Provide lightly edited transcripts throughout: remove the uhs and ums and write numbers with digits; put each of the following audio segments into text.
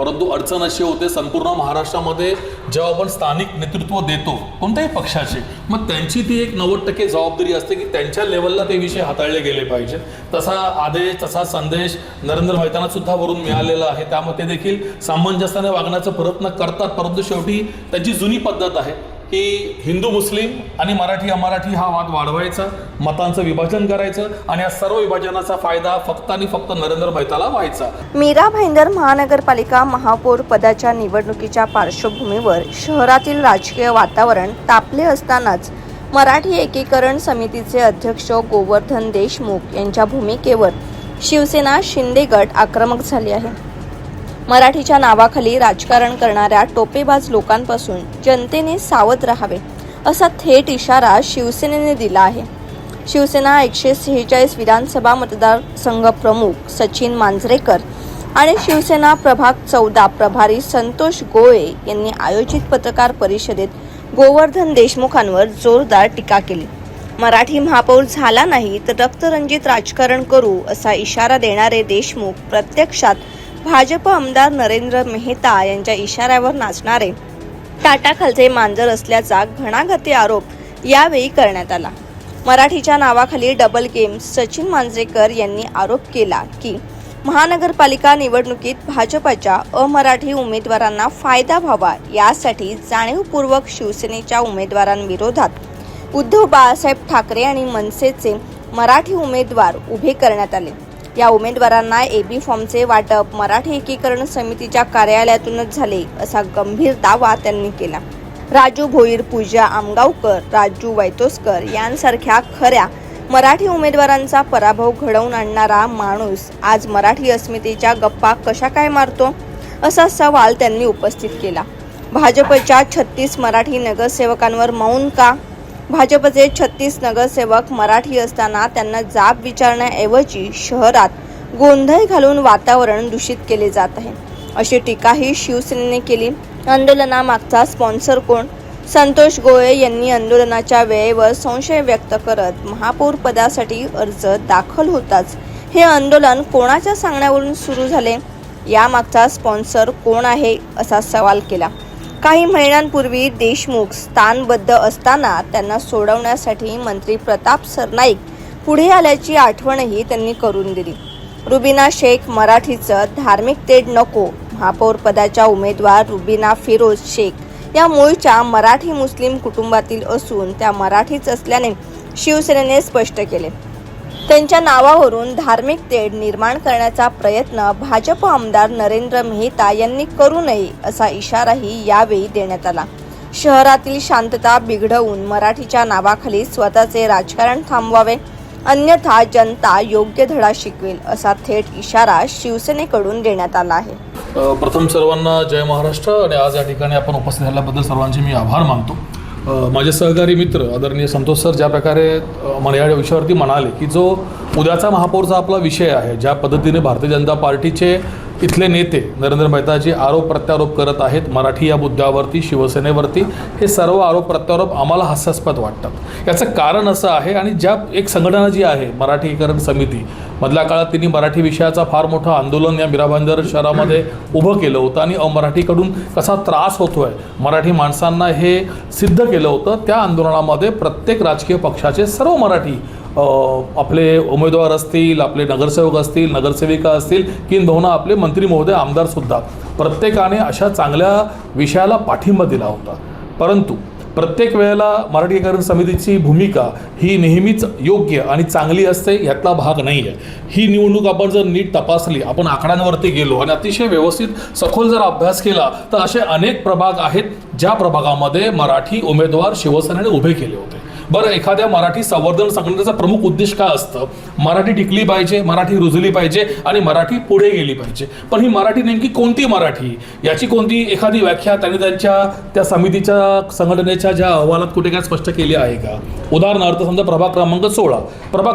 परंतु अडचण अशी होते संपूर्ण महाराष्ट्रामध्ये जेव्हा आपण स्थानिक नेतृत्व देतो कोणत्याही पक्षाचे, मग त्यांची ती एक 90% जबाबदारी असते की त्यांच्या लेवलला ते विषय हाताळले गेले पाहिजे. तसा आदेश तसा संदेश नरेंद्र भाईंना सुद्धा वरून मिळालेला आहे. त्यामुळे ते देखील सामंजस्याने वागण्याचा प्रयत्न करतात. परंतु शेवटी त्यांची जुनी पद्धत आहे की हिंदू मुस्लिम आणि मराठी अमराठी हा वाद वाढवायचा, मतांचं विभाजन करायचं आणि या सर्व विभाजनाचा फायदा फक्त आणि फक्त नरेंद्र भाईंना व्हायचा. मीरा भाईंदर महानगरपालिका महापौर पदाच्या निवडणुकीच्या पार्श्वभूमीवर शहरातील राजकीय वातावरण तापले असतानाच मराठी एकीकरण समितीचे अध्यक्ष गोवर्धन देशमुख यांच्या भूमिकेवर शिवसेना शिंदे गट आक्रमक झाले आहे. मराठीच्या नावाखाली राजकारण करणाऱ्या टोपेबाज लोकांपासून जनतेने सावध राहावे असा थेट इशारा शिवसेनेने दिला आहे. शिवसेना 146 विधानसभा मतदारसंघ प्रमुख सचिन मांजरेकर आणि शिवसेना प्रभाग 14 प्रभारी संतोष गोळे यांनी आयोजित पत्रकार परिषदेत गोवर्धन देशमुखांवर जोरदार टीका केली. मराठी महापौर झाला नाही तर रक्तरंजित राजकारण करू असा इशारा देणारे देशमुख प्रत्यक्षात भाजप आमदार नरेंद्र मेहता यांच्या इशाऱ्यावर नाचणारे टाटाखालचे मांजर असल्याचा घणाघाती आरोप यावेळी करण्यात आला. मराठीच्या नावाखाली डबल गेम सचिन मांजरेकर यांनी आरोप केला की महानगरपालिका निवडणुकीत भाजपच्या अमराठी उमेदवारांना फायदा व्हावा यासाठी जाणीवपूर्वक शिवसेनेच्या उमेदवारांविरोधात उद्धव बाळासाहेब ठाकरे आणि मनसेचे मराठी उमेदवार उभे करण्यात आले. या उमेदवारांना एबी फॉर्मचे वाटप मराठी एकीकरण समितीच्या कार्यालयातूनच झाले असा गंभीर दावा त्यांनी केला. राजू भोईर, पूजा आमगावकर, राजू वैतोसकर यांसारख्या खऱ्या मराठी उमेदवारांचा पराभव घडवून आणणारा माणूस आज मराठी अस्मितेच्या गप्पा कशा काय मारतो असा सवाल त्यांनी उपस्थित केला. भाजपच्या 36 मराठी नगरसेवकांवर मौन का? भाजपचे 36 नगरसेवक मराठी असताना त्यांना जाब विचारण्याऐवजी शहरात गोंधळ घालून वातावरण दूषित केले जात आहे अशी टीकाही शिवसेनेने केली. आंदोलनामागचा स्पॉन्सर कोण? संतोष गोळे यांनी आंदोलनाच्या वेळेवर संशय व्यक्त करत महापौर पदासाठी अर्ज दाखल होताच हे आंदोलन कोणाच्या सांगण्यावरून सुरू झाले, यामागचा स्पॉन्सर कोण आहे असा सवाल केला. काही महिन्यांपूर्वी देशमुख स्थानबद्ध असताना त्यांना सोडवण्यासाठी मंत्री प्रताप सरनाईक पुढे आल्याची आठवणही त्यांनी करून दिली. रुबिना शेख मराठीचं धार्मिक तेढ नको. महापौर पदाच्या उमेदवार रुबिना फिरोज शेख या मूळच्या मराठी मुस्लिम कुटुंबातील असून त्या मराठीच असल्याने शिवसेनेने स्पष्ट केले. त्यांच्या नावावरून धार्मिक तेढ निर्माण करण्याचा प्रयत्न भाजप आमदार नरेंद्र मेहता यांनी करू नये असा इशाराही यावेळी देण्यात आला. शहरातील शांतता बिघडवून मराठीच्या नावाखाली स्वतःचे राजकारण थांबवावे, अन्यथा जनता योग्य धडा शिकवेल असा थेट इशारा शिवसेनेकडून देण्यात आला आहे. प्रथम सर्वांना जय महाराष्ट्र आणि आज या ठिकाणी आपण उपस्थित झाल्याबद्दल सर्वांचे मी आभार मानतो. माझे सहकारी मित्र आदरणीय संतोष सर ज्या प्रकारे या विषयावरती म्हणाले की जो उद्याचा महापौरचा आपला विषय आहे, ज्या पद्धतीने भारतीय जनता पार्टीचे इथले नेते नरेंद्र मेहताजी आरोप प्रत्यारोप करत आहेत मराठी या मुद्द्यावरती, शिवसेनेवरती, हे सर्व आरोप प्रत्यारोप आम्हाला हास्यास्पद वाटतात. याचं कारण असं आहे आणि ज्या एक संघटना जी आहे मराठी एकीकरण समिती, मधल्या काळात त्यांनी मराठी विषयाचा फार मोठं आंदोलन या मीरा भाईंदर शहरामध्ये उभं केलं होतं आणि अमराठीकडून कसा त्रास होतो आहे मराठी माणसांना हे सिद्ध केलं होतं. त्या आंदोलनामध्ये प्रत्येक राजकीय पक्षाचे सर्व मराठी आपले उमेदवार असतील, आपले नगरसेवक असतील, नगरसेविका असतील, किंबहुना आपले मंत्री महोदय आमदारसुद्धा प्रत्येकाने अशा चांगल्या विषयाला पाठिंबा दिला होता. परंतु प्रत्येक वेळेला मराठी एकीकरण समितीची भूमिका ही नेहमीच योग्य आणि चांगली असते यातला भाग नाही आहे. ही निवडणूक आपण जर नीट तपासली, आपण आकड्यांवरती गेलो आणि अतिशय व्यवस्थित सखोल जर अभ्यास केला तर असे अनेक प्रभाग आहेत ज्या प्रभागामध्ये मराठी उमेदवार शिवसेनेने उभे केले होते. बरं, एखाद्या मराठी संवर्धन संघटनेचा प्रमुख उद्देश काय असतं? मराठी टिकली पाहिजे, मराठी रुजली पाहिजे आणि मराठी पुढे गेली पाहिजे. पण ही मराठी नेमकी कोणती मराठी याची कोणती एखादी व्याख्या त्यांनी त्यांच्या त्या समितीच्या संघटनेच्या ज्या अहवालात कुठे काय स्पष्ट केली आहे का? उदाहरणार्थ समजा प्रभाग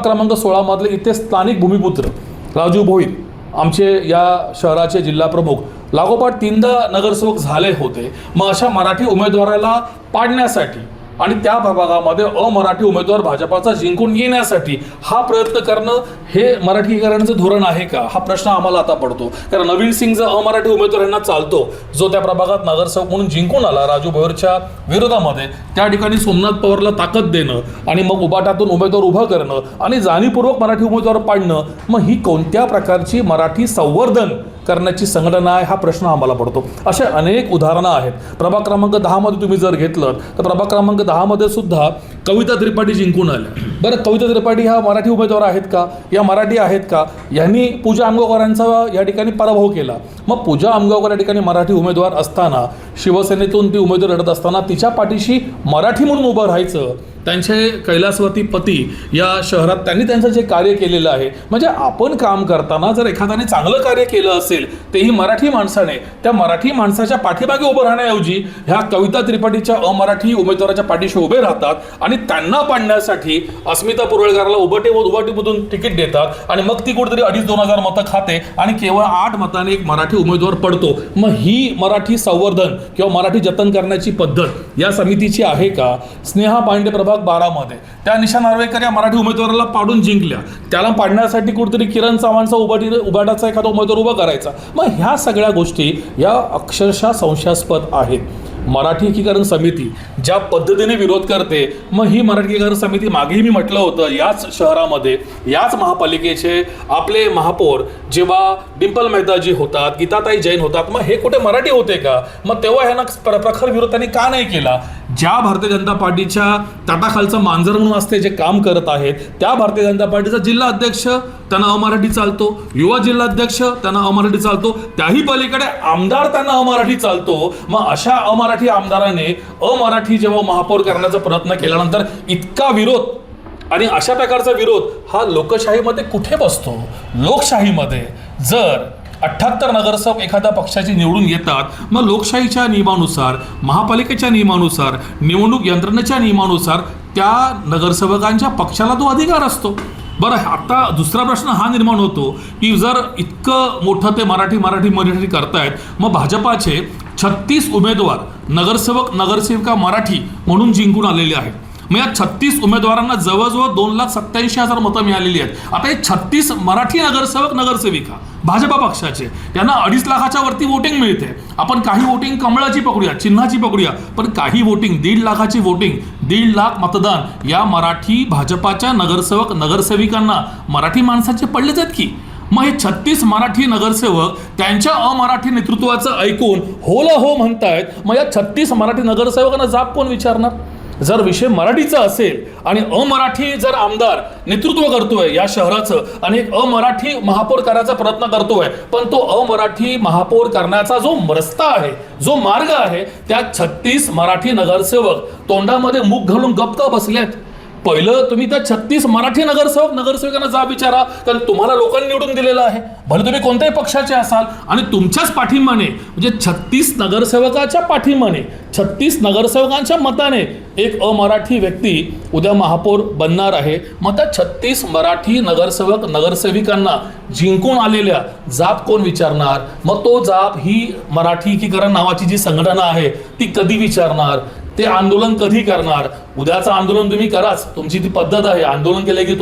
क्रमांक 16 मधले इथे स्थानिक भूमिपुत्र राजू भोईर आमचे या शहराचे जिल्हा प्रमुख लागोपाठ 3दा नगरसेवक झाले होते. मग अशा मराठी उमेदवाराला पाडण्यासाठी आणि त्या प्रभागामध्ये अमराठी उमेदवार भाजपाचा जिंकून येण्यासाठी हा प्रयत्न करणं हे मराठीकरणाचं धोरण आहे का, हा प्रश्न आम्हाला आता पडतो. कारण नवीन सिंग जर अमराठी उमेदवारांना चालतो, जो त्या प्रभागात नगरसेवक म्हणून जिंकून आला राजू भोईरच्या विरोधामध्ये, त्या ठिकाणी सोमनाथ पवारला ताकद देणं आणि मग उभाटातून उमेदवार उभं करणं आणि जाणीवपूर्वक मराठी उमेदवार पाडणं, मग ही कोणत्या प्रकारची मराठी संवर्धन करण्याची संघटना आहे, हा प्रश्न आम्हाला पडतो. असे अनेक उदाहरणं आहेत. प्रभाग क्रमांक 10 मध्ये तुम्ही जर घेतलं तर प्रभाग क्रमांक 10 मध्ये सुद्धा कविता त्रिपाठी जिंकून आल्या. बरं, कविता त्रिपाठी ह्या मराठी उमेदवार आहेत का, या मराठी आहेत का? यांनी पूजा आमगावकरांचा या ठिकाणी पराभव केला. मग पूजा आमगावकर या ठिकाणी मराठी उमेदवार असताना, शिवसेनेतून ती उमेदवार लढत असताना तिच्या पाठीशी मराठी म्हणून उभं राहायचं. त्यांचे कैलासवती पती या शहरात त्यांनी त्यांचं जे कार्य केलेलं आहे, म्हणजे आपण काम करताना जर एखाद्याने चांगलं कार्य केलं असेल, तेही मराठी माणसाने, त्या मराठी माणसाच्या पाठीमागे उभं राहण्याऐवजी ह्या कविता त्रिपाठीच्या अमराठी उमेदवाराच्या पाठीशी उभे राहतात आणि त्यांना पाडण्यासाठी अस्मिता पुरळकरला उभाटीमधून तिकीट देतात आणि मग ती कुठेतरी 2,500-2,000 मतं खाते आणि केवळ 8 मतांनी एक मराठी उमेदवार पडतो. मग ही मराठी संवर्धन किंवा मराठी जतन करण्याची पद्धत या समितीची आहे का? स्नेहा पांडे प्रभाग 12 मध्ये त्या निशा नार्वेकर या मराठी उमेदवाराला पाडून जिंकल्या. त्याला पाडण्यासाठी कुठेतरी किरण चव्हाणचा उभाटाचा एखादा उमेदवार उभा करायचा. मग ह्या सगळ्या गोष्टी या अक्षरशः संशयास्पद आहेत. मराठी एकीकरण समिती ज्या पद्धतीने विरोध करते, मग ही मराठी एकीकरण समिती मागेही मी म्हटलं होतं, याच शहरामध्ये याच महापालिकेचे आपले महापौर जेव्हा डिंपल मेहताजी होतात, गीताताई जैन होतात, मग हे कुठे मराठी होते का? मग तेव्हा ह्यांना प्रखर विरोध त्यांनी का नाही केला? ज्या भारतीय जनता पार्टीच्या ताटाखालचं मांजर म्हणून असते जे काम करत आहेत, त्या भारतीय जनता पार्टीचा जिल्हा अध्यक्ष त्यांना अमराठी चालतो, युवा जिल्हा अध्यक्ष त्यांना अमराठी चालतो, त्याही पलीकडे आमदार त्यांना अमराठी चालतो. मग अशा अमराठी आमदाराने अमराठी जेव्हा महापौर करण्याचा प्रयत्न केल्यानंतर इतका विरोध आणि अशा प्रकारचा विरोध हा लोकशाहीमध्ये कुठे बसतो? लोकशाहीमध्ये जर 78 नगरसेवक एखाद्या पक्षाची निवडून येतात, मग लोकशाहीच्या नियमानुसार, महापालिकेच्या नियमानुसार, निवडणूक यंत्रणेच्या नियमानुसार त्या नगरसेवकांच्या पक्षाला तो अधिकार असतो. बरं, आता दुसरा प्रश्न हा निर्माण होतो की जर इतकं मोठं ते मराठी करतायत, मग भाजपाचे 36 उमेदवार नगरसेवक नगरसेविका मराठी म्हणून जिंकून आलेले आहेत. मग या 36 उमेदवारांना जवळजवळ 2,87,000 मतं मिळालेली आहेत. आता हे 36 मराठी नगरसेवक नगरसेविका भाजपा पक्षाचे, यांना 2.5 लाखाच्या वरती वोटिंग मिळते. आपण काही वोटिंग कमळाची पकडूया, चिन्हाची पकडूया, पण काही वोटिंग 1.5 लाखाची वोटिंग, 1.5 लाख मतदान या मराठी भाजपाच्या नगरसेवक नगरसेविकांना मराठी माणसाचे पडलेच आहेत की. मग हे 36 मराठी नगरसेवक त्यांच्या अमराठी नेतृत्वाचं ऐकून होला हो म्हणतायत. मग या 36 मराठी नगरसेवकांना जाब कोण विचारणार? जर विषय मराठीचा असेल आणि अमराठी जर आमदार नेतृत्व करतोय या शहराचं आणि एक अमराठी महापौर करायचा प्रयत्न करतोय, पण तो अमराठी महापौर करण्याचा जो रस्ता आहे, जो मार्ग आहे, त्या 36 मराठी नगरसेवक तोंडामध्ये मुख घालून गप्प बसलेत. पहिलं तुम्ही त्या 36 मराठी नगरसेवक नगरसेविकांना जाब विचारा, कारण तुम्हाला लोकांनी निवडून दिलेलं आहे. भले तुम्ही कोणत्याही पक्षाचे असाल आणि तुमच्याच पाठिंबाने, म्हणजे 36 नगरसेवकाच्या पाठिंबाने, 36 नगरसेवकांच्या मताने एक अमराठी व्यक्ती उद्या महापौर बनणार आहे. मग त्या 36 मराठी नगरसेवक नगरसेविकांना जिंकून आलेल्या जाब कोण विचारणार? मग तो जाब ही मराठी एकीकरण नावाची जी संघटना आहे ती कधी विचारणार? ते आंदोलन कधी करणार? उद्याचं आंदोलन तुम्ही कराच, तुमची ती पद्धत आहे. आंदोलन केलं की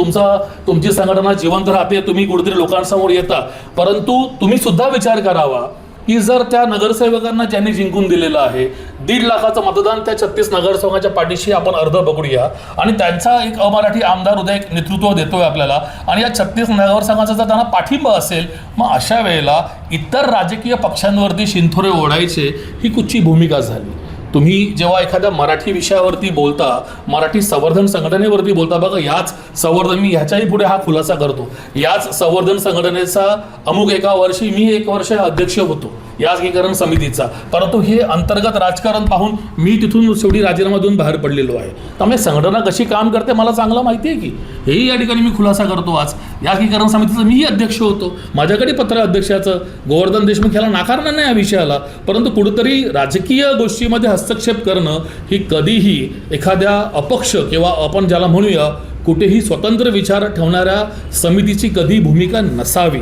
तुमची संघटना जिवंत राहते, तुम्ही कुठेतरी लोकांसमोर येता. परंतु तुम्ही सुद्धा विचार करावा की जर त्या नगरसेवकांना ज्यांनी जिंकून दिलेलं आहे, 1.5 लाखाचं मतदान त्या 36 नगरसेवकांच्या पाठीशी आपण अर्ध बघूया आणि त्यांचा एक अमराठी आमदार उद्या एक नेतृत्व देतोय आपल्याला आणि या 36 नगरसेवकांचा जर त्यांना पाठिंबा असेल, मग अशा वेळेला इतर राजकीय पक्षांवरती शिंथोरे ओढायचे ही कुठची भूमिका झाली? तुम्ही जेव्हा एखाद्या मराठी विषयावरती बोलता, मराठी संवर्धन संघटनेवरती बोलता, बघा याच संवर्धन, मी ह्याच्याही पुढे हा खुलासा करतो, याच संवर्धन संघटनेचा अमुक एका वर्षी मी 1 वर्ष अध्यक्ष होतो याच एकीकरण समितीचा. परंतु हे अंतर्गत राजकारण पाहून मी तिथून शेवटी राजीनामा देऊन बाहेर पडलेलो आहे. त्यामुळे संघटना कशी काम करते मला चांगलं माहिती आहे की. हेही या ठिकाणी मी खुलासा करतो. आज या एकीकरण समितीचा मीही अध्यक्ष होतो. माझ्याकडे पत्र अध्यक्षाचं, गोवर्धन देशमुख याला नाकारणार नाही या विषयाला, परंतु कुठेतरी राजकीय गोष्टीमध्ये हस्तक्षेप करणं ही कधीही एखाद्या अपक्ष किंवा आपण ज्याला म्हणूया कुठेही स्वतंत्र विचार ठेवणाऱ्या समितीची कधी भूमिका नसावी.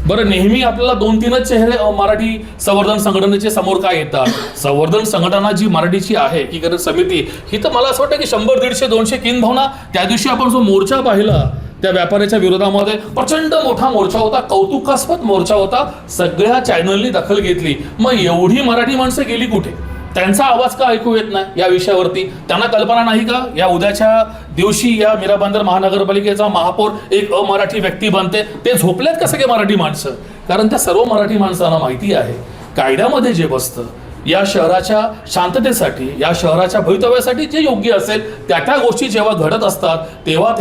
बरं, नेहमी आपल्याला 2-3च चेहरे मराठी संवर्धन संघटनेचे समोर काय येतात. संवर्धन संघटना जी मराठीची आहे एकीकरण समिती, ही तर मला असं वाटतं की 100, 150, 200 किंबहुना त्या दिवशी आपण जो मोर्चा पाहिला त्या व्यापाऱ्याच्या विरोधामध्ये प्रचंड मोठा मोर्चा होता, कौतुकास्पद मोर्चा होता, सगळ्या चॅनलनी दखल घेतली. मग एवढी मराठी माणसं गेली कुठे? त्यांचा आवाज का ऐकू येत नाही या विषयावरती? त्यांना कल्पना नाही का या उद्याच्या दिवशी या मीरा भाईंदर महानगरपालिकेचा महापौर एक अमराठी व्यक्ती बनते? ते झोपलेत का सगळे मराठी माणसं? कारण त्या सर्व मराठी माणसांना माहिती आहे कायद्यामध्ये जे बसतं या शहराच्या शांततेसाठी, या शहराच्या भवितव्यासाठी जे योग्य असेल त्या गोष्टी जेव्हा घडत असतात तेव्हा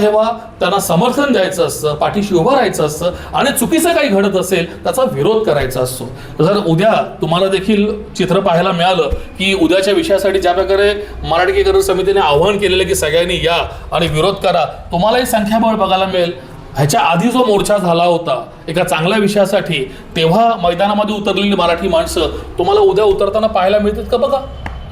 त्यांना समर्थन द्यायचं असतं, पाठीशी उभं राहायचं असतं, आणि चुकीचं काही घडत असेल त्याचा विरोध करायचा असतो. जर उद्या तुम्हाला देखील चित्र पाहायला मिळालं की उद्याच्या विषयासाठी ज्या प्रकारे मराठी एकीकरण समितीने आवाहन केलेलं की सगळ्यांनी या आणि विरोध करा, तुम्हालाही संख्याबळ बघायला मिळेल. ह्याच्या आधी जो मोर्चा झाला होता एका चांगल्या विषयासाठी, तेव्हा मैदानामध्ये उतरलेली मराठी माणसं तुम्हाला उद्या उतरताना पाहायला मिळतात का? बघा,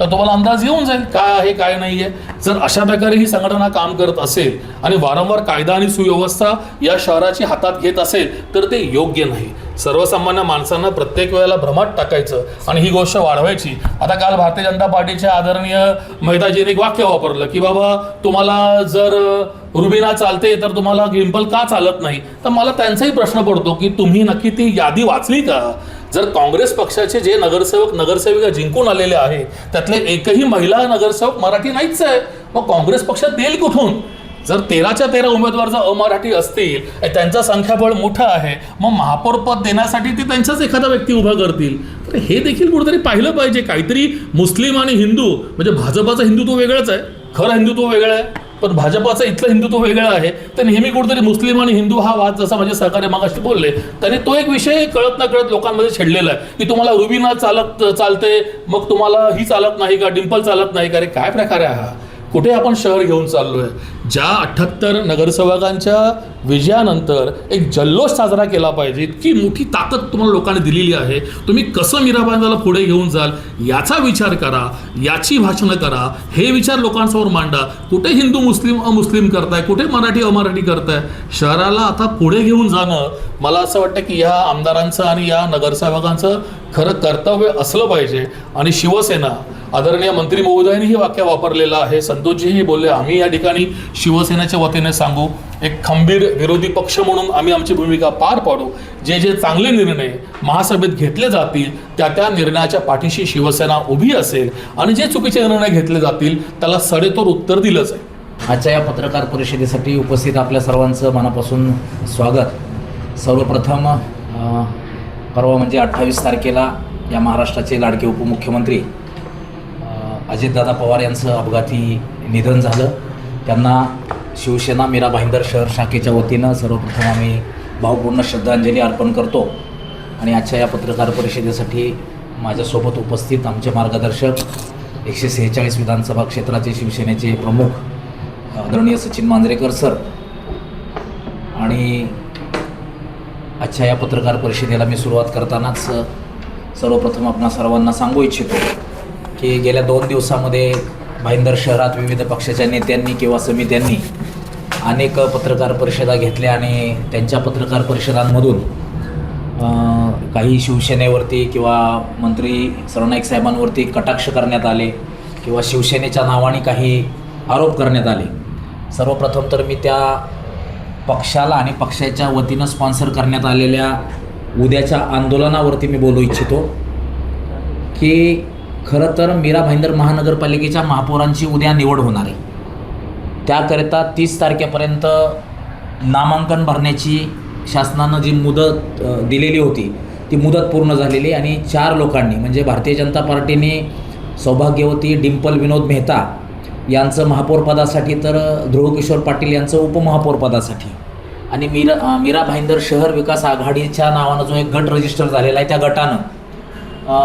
तर तुम्हाला अंदाज येऊन जाईल काय आहे काय नाही आहे. जर अशा प्रकारे ही संघटना काम करत असेल आणि वारंवार कायदा आणि सुव्यवस्था या शहराची हातात घेत असेल तर ते योग्य नाही. सर्वसामान्य माणसांना प्रत्येक वेळेला भ्रमात टाकायचं आणि ही गोष्ट वाढवायची. आता काल भारतीय जनता पार्टीच्या आदरणीय मेहताजीने एक वाक्य वापरलं की बाबा तुम्हाला जर रुबीना चालते तर तुम्हाला डिंपल का चालत नाही? तर मला त्यांचाही प्रश्न पडतो की तुम्ही नक्की ती यादी वाचली का? जर काँग्रेस पक्षाचे जे नगरसेवक नगरसेविका जिंकून आलेले आहेत त्यातले एकही महिला नगरसेवक मराठी नाहीच आहे, मग काँग्रेस पक्षात देईल कुठून? जर 13च्या 13 उमेदवार जर अमराठी असतील, त्यांचं संख्याबळ मोठं आहे, मग महापौर पद देण्यासाठी ते त्यांचाच एखादा व्यक्ती उभा करतील. तर हे देखील कुठेतरी पाहिलं पाहिजे. काहीतरी मुस्लिम आणि हिंदू म्हणजे भाजपाचं हिंदुत्व वेगळंच आहे, खरं हिंदुत्व वेगळं आहे, पण भाजपाचं इथलं हिंदुत्व वेगळं आहे. तर नेहमी कुठेतरी मुस्लिम आणि हिंदू हा वाद, जसा माझे सहकारी मगाशी बोलले, त्यांनी तो एक विषय कळत न कळत लोकांमध्ये छेडलेला आहे की तुम्हाला रुबीना चालते मग तुम्हाला ही चालत नाही का, डिंपल चालत नाही का? अरे काय प्रकार आहे हा? कुठे आपण शहर घेऊन चाललोय? ज्या 78 नगरसेवकांच्या विजयानंतर एक जल्लोष साजरा केला पाहिजे, इतकी मोठी ताकद तुम्हाला लोकांनी दिलेली आहे, तुम्ही कसं मीरा भाईंदरला पुढे घेऊन जाल याचा विचार करा, याची भाषणं करा, हे विचार लोकांसमोर मांडा. कुठे हिंदू मुस्लिम अमुस्लिम करताय, कुठे मराठी अमराठी करताय? शहराला आता पुढे घेऊन जाणं मला असं वाटतं की या आमदारांचं आणि या नगरसेवकांचं खरं कर्तव्य असलं पाहिजे. आणि शिवसेना, आदरणीय मंत्री महोदयांनी हे वाक्य वापरलेलं आहे, संतोषजीही बोलले, आम्ही या ठिकाणी शिवसेनेच्या वतीने सांगू, एक खंबीर विरोधी पक्ष म्हणून आम्ही आमची भूमिका पार पाडू. जे जे चांगले निर्णय महासभेत घेतले जातील त्या निर्णयाच्या पाठीशी शिवसेना उभी असेल आणि जे चुकीचे निर्णय घेतले जातील त्याला सडेतोड उत्तर दिलं जाईल. आजच्या या पत्रकार परिषदेसाठी उपस्थित आपल्या सर्वांचं मनापासून स्वागत. सर्वप्रथम परवा म्हणजे 28 तारखेला या महाराष्ट्राचे लाडके उपमुख्यमंत्री अजितदादा पवार यांचं अपघाती निधन झालं. त्यांना शिवसेना मीरा भाईंदर शहर शाखेच्या वतीनं सर्वप्रथम आम्ही भावपूर्ण श्रद्धांजली अर्पण करतो. आणि आजच्या या पत्रकार परिषदेसाठी माझ्यासोबत उपस्थित आमचे मार्गदर्शक 146 विधानसभा क्षेत्राचे शिवसेनेचे प्रमुख आदरणीय सचिन मांजरेकर सर. आणि आजच्या या पत्रकार परिषदेला मी सुरुवात करतानाच सर्वप्रथम आपणा सर्वांना सांगू इच्छितो की गेल्या 2 दिवसामध्ये भाईंदर शहरात विविध पक्षाच्या नेत्यांनी किंवा समित्यांनी अनेक पत्रकार परिषदा घेतल्या आणि त्यांच्या पत्रकार परिषदांमधून काही शिवसेनेवरती किंवा मंत्री सरनाईक साहेबांवरती कटाक्ष करण्यात आले किंवा शिवसेनेच्या नावाने काही आरोप करण्यात आले. सर्वप्रथम तर मी त्या पक्षाला आणि पक्षाच्या वतीनं स्पॉन्सर करण्यात आलेल्या उद्याच्या आंदोलनावरती मी बोलू इच्छितो की खरं तर मीरा भाईंदर महानगरपालिकेच्या महापौरांची उद्या निवड होणार आहे. त्याकरिता 30 तारखेपर्यंत नामांकन भरण्याची शासनानं जी मुदत दिलेली होती ती मुदत पूर्ण झालेली आणि 4 लोकांनी म्हणजे भारतीय जनता पार्टीने सौभाग्यवती डिंपल विनोद मेहता यांचं महापौरपदासाठी तर ध्रुवकिशोर पाटील यांचं उपमहापौरपदासाठी आणि मीरा भाईंदर शहर विकास आघाडीच्या नावानं जो एक गट रजिस्टर झालेला आहे त्या गटानं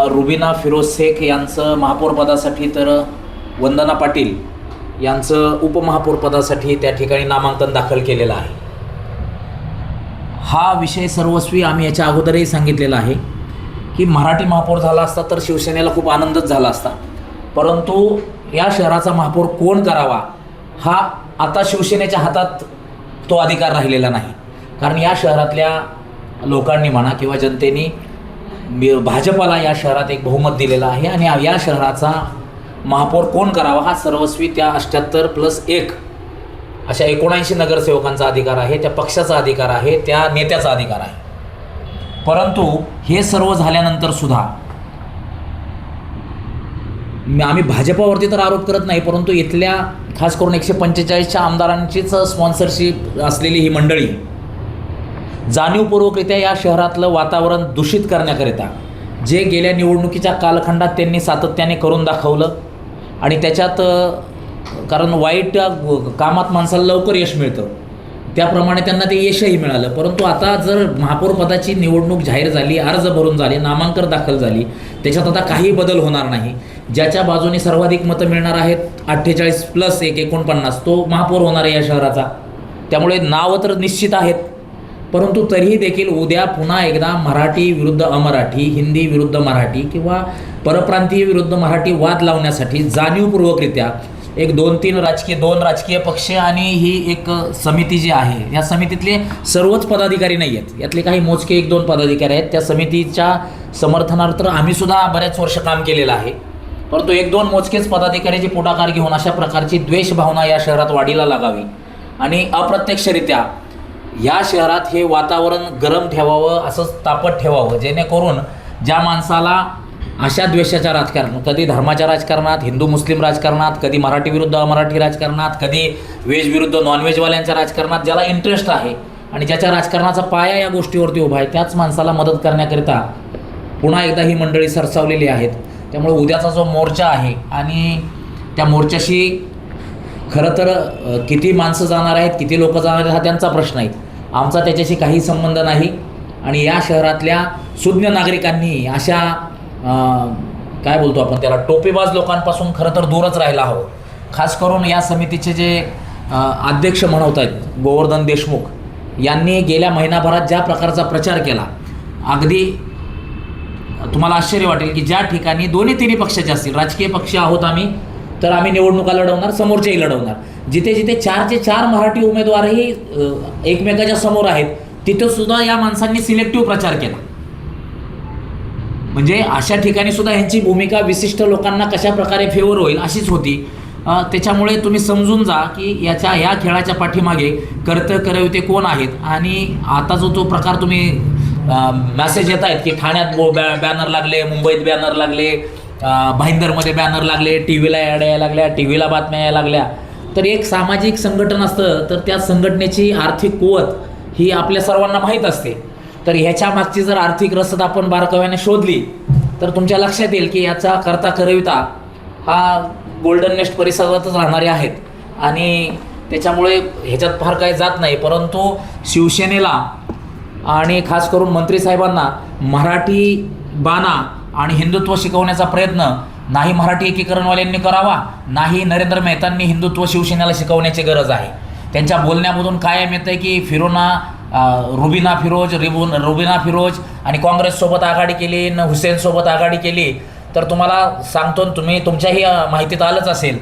रुबीना फिरोज शेख यांचं महापौरपदासाठी तर वंदना पाटील यांचं उपमहापौरपदासाठी त्या ठिकाणी नामांकन दाखल केलेलं आहे. हा विषय सर्वस्वी आम्ही याच्या अगोदरही सांगितलेला आहे की मराठी महापौर झाला असता तर शिवसेनेला खूप आनंदच झाला असता, परंतु या शहराचा महापौर कोण करावा हा आता शिवसेनेच्या हातात तो अधिकार राहिलेला नाही. कारण या शहरातल्या लोकांनी म्हणा किंवा जनतेने भाजपाला या शहरात एक बहुमत दिलेलं आहे आणि या शहराचा महापौर कोण करावा हा सर्वस्वी त्या 78+1 अशा 79 नगरसेवकांचा अधिकार आहे, त्या पक्षाचा अधिकार आहे, त्या नेत्याचा अधिकार आहे. परंतु हे सर्व झाल्यानंतर सुद्धा आम्ही भाजपावरती तर आरोप करत नाही, परंतु इथल्या खास करून 145च्या आमदारांचीच स्पॉन्सरशिप असलेली ही मंडळी जाणीवपूर्वकरित्या या शहरातलं वातावरण दूषित करण्याकरिता जे गेल्या निवडणुकीच्या कालखंडात त्यांनी सातत्याने करून दाखवलं आणि त्याच्यात कारण वाईट कामात माणसाला लवकर यश मिळतं, त्याप्रमाणे त्यांना ते यशही मिळालं. परंतु आता जर महापौर पदाची निवडणूक जाहीर झाली, अर्ज भरून झाले, नामांकन दाखल झाली, त्याच्यात आता काही बदल होणार नाही. ज्याच्या बाजूने सर्वाधिक मतं मिळणार आहेत 48+1 49 तो महापौर होणार आहे या शहराचा. त्यामुळे नावं तर निश्चित आहेत, परंतु तरीही देखील उद्या पुन्हा एकदा मराठी विरुद्ध अमराठी, हिंदी विरुद्ध मराठी किंवा परप्रांतीय विरुद्ध मराठी वाद लावण्यासाठी जाणीवपूर्वकरित्या एक 2 राजकीय पक्ष आणि ही एक समिती जी आहे, या समितीतले सर्वच पदाधिकारी नाही आहेत, यातले काही मोजके 1-2 पदाधिकारी आहेत. त्या समितीच्या समर्थनार्थ आम्ही सुद्धा बऱ्याच वर्ष काम केलेलं आहे, परंतु 1-2 मोजकेच पदाधिकाऱ्याचे पुढाकार घेऊन अशा प्रकारची द्वेष भावना या शहरात वाढीला लागावी आणि अप्रत्यक्षरित्या या शहरात हे वातावरण गरम ठेवावं, असंच तापत ठेवावं, जेणेकरून ज्या माणसाला अशा द्वेषाच्या राजकारणात, कधी धर्माच्या राजकारणात, हिंदू मुस्लिम राजकारणात, कधी मराठी विरुद्ध अमराठी राजकारणात, कधी व्हेज विरुद्ध नॉनव्हेजवाल्यांच्या राजकारणात ज्याला इंटरेस्ट आहे आणि ज्याच्या राजकारणाचा पाया या गोष्टीवरती उभा आहे, त्याच माणसाला मदत करण्याकरिता पुन्हा एकदा ही मंडळी सरसावलेली आहेत. त्यामुळे उद्याचा जो मोर्चा आहे आणि त्या मोर्चाशी खरं तर किती माणसं जाणार आहेत, किती लोक जाणार आहेत हा त्यांचा प्रश्न आहे, आमचा त्याच्याशी काही संबंध नाही. आणि या शहरातल्या सुज्ञ नागरिकांनी अशा काय बोलतो आपण त्याला टोपेबाज लोकांपासून खरं तर दूरच राहायला हवं. खास करून या समितीचे जे अध्यक्ष म्हणवत आहेत गोवर्धन देशमुख यांनी गेल्या महिनाभरात ज्या प्रकारचा प्रचार केला, अगदी तुम्हाला आश्चर्य वाटेल की ज्या ठिकाणी दोन्ही तिन्ही पक्षाचे असतील, राजकीय पक्ष आहोत आम्ही, तर आम्ही निवडणुका लढवणार, समोरचेही लढवणार, जिथे जिथे 4चे 4 मराठी उमेदवारही एकमेकाच्या समोर आहेत तिथं सुद्धा या माणसांनी सिलेक्टिव्ह प्रचार केला. म्हणजे अशा ठिकाणी सुद्धा ह्यांची भूमिका विशिष्ट लोकांना कशा प्रकारे फेवर होईल अशीच होती. त्याच्यामुळे तुम्ही समजून जा की या खेळाच्या पाठीमागे करविते कोण आहेत. आणि आता जो प्रकार तुम्ही मॅसेज येत आहेत की ठाण्यात बॅनर लागले, मुंबईत बॅनर लागले, भाईंदरमध्ये बॅनर लागले, टी व्हीला ॲड यायला लागल्या, टी व्हीला बातम्या यायला लागल्या, तर एक सामाजिक संघटन असतं तर त्या संघटनेची आर्थिक कुवत ही आपल्या सर्वांना माहीत असते. तर ह्याच्या मागची जर आर्थिक रसद आपण बारकाव्याने शोधली तर तुमच्या लक्षात येईल की याचा करता करविता हा गोल्डन नेस्ट परिसरातच राहणारे आहेत आणि त्याच्यामुळे ह्याच्यात फार काही जात नाही. परंतु शिवसेनेला आणि खास करून मंत्री साहेबांना मराठी बाणा आणि हिंदुत्व शिकवण्याचा प्रयत्न नाही मराठी एकीकरणवाल्यांनी करावा, नाही नरेंद्र मेहतांनी हिंदुत्व शिवसेनेला शिकवण्याची गरज आहे. त्यांच्या बोलण्यामधून कायम येतं आहे की रुबिना फिरोज आणि काँग्रेससोबत आघाडी केली, हुसेनसोबत आघाडी केली. तर तुम्हाला सांगतो, तुम्ही तुमच्याही माहितीत आलंच असेल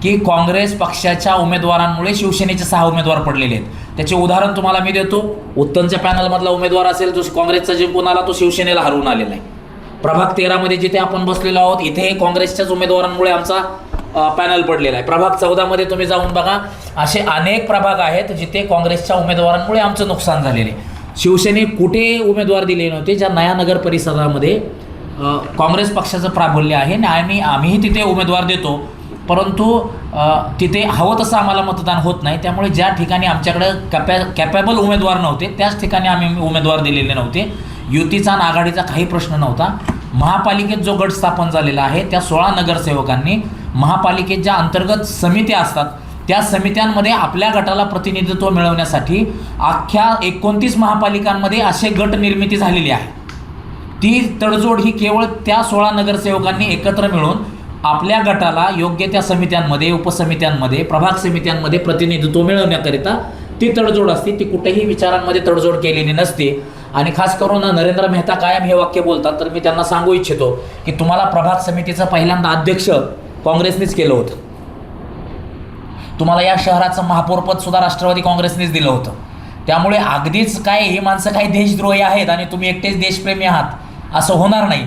की काँग्रेस पक्षाच्या उमेदवारांमुळे शिवसेनेचे 6 उमेदवार पडलेले आहेत. त्याचे उदाहरण तुम्हाला मी देतो. उत्तमच्या पॅनलमधला उमेदवार असेल जो काँग्रेसचा जिंकून आला तो शिवसेनेला हरवून आलेला आहे. प्रभाग 13 मध्ये जिथे आपण बसलेलो आहोत इथे काँग्रेसच्याच उमेदवारांमुळे आमचा पॅनल पडलेला आहे. प्रभाग 14 मध्ये तुम्ही जाऊन बघा, असे अनेक प्रभाग आहेत जिथे काँग्रेसच्या उमेदवारांमुळे आमचं नुकसान झालेले. शिवसेने कुठे उमेदवार दिले नव्हते. ज्या नयानगर परिसरामध्ये काँग्रेस पक्षाचं प्राबल्य आहे आणि आम्हीही तिथे उमेदवार देतो, परंतु तिथे हवं तसं आम्हाला मतदान होत नाही. त्यामुळे ज्या ठिकाणी आमच्याकडं कॅपेबल उमेदवार नव्हते त्याच ठिकाणी आम्ही उमेदवार दिलेले नव्हते. युतीचा आणि आघाडीचा काही प्रश्न नव्हता. महापालिकेत जो गट स्थापन झालेला आहे त्या 16 नगरसेवकांनी महापालिकेत ज्या अंतर्गत समित्या असतात त्या समित्यांमध्ये आपल्या गटाला प्रतिनिधित्व मिळवण्यासाठी अख्ख्या 29 महापालिकांमध्ये असे गट निर्मिती झालेली आहे. ती तडजोड ही केवळ त्या 16 नगरसेवकांनी एकत्र मिळून आपल्या गटाला योग्य त्या समित्यांमध्ये, उपसमित्यांमध्ये, प्रभाग समित्यांमध्ये प्रतिनिधित्व मिळवण्याकरिता ती तडजोड असते. ती कुठेही विचारांमध्ये तडजोड केलेली नसते. आणि खास करून नरेंद्र मेहता कायम हे वाक्य बोलतात, तर मी त्यांना सांगू इच्छितो की तुम्हाला प्रभाग समितीचं पहिल्यांदा अध्यक्ष काँग्रेसनेच केलं होतं. तुम्हाला या शहराचं महापौरपद सुद्धा राष्ट्रवादी काँग्रेसनेच दिलं होतं. त्यामुळे अगदीच काय ही माणसं काही देशद्रोही आहेत आणि तुम्ही एकटेच देशप्रेमी आहात असं होणार नाही.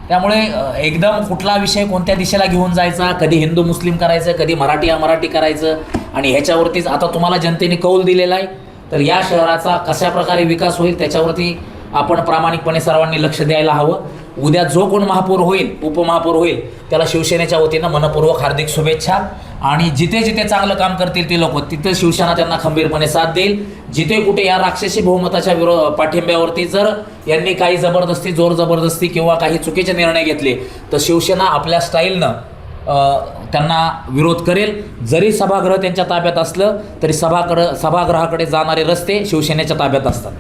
त्यामुळे एकदम कुठला विषय कोणत्या दिशेला घेऊन जायचा, कधी हिंदू मुस्लिम करायचं, कधी मराठी अमराठी करायचं, आणि ह्याच्यावरतीच आता तुम्हाला जनतेने कौल दिलेला आहे. तर या शहराचा कशा प्रकारे विकास होईल त्याच्यावरती आपण प्रामाणिकपणे सर्वांनी लक्ष द्यायला हवं. उद्या जो कोण महापौर होईल, उपमहापौर होईल, त्याला शिवसेनेच्या वतीनं मनपूर्वक हार्दिक शुभेच्छा. आणि जिथे जिथे चांगलं काम करतील ते लोक, तिथे शिवसेना त्यांना खंबीरपणे साथ देईल. जिथे कुठे या राक्षसी बहुमताच्या पाठिंब्यावरती जर यांनी काही जबरदस्ती, जोर जबरदस्ती किंवा काही चुकीचे निर्णय घेतले तर शिवसेना आपल्या स्टाईलनं त्यांना विरोध करेल. जरी सभागृह त्यांच्या ताब्यात असलं तरी सभागृहाकडे जाणारे रस्ते शिवसेनेच्या ताब्यात असतात.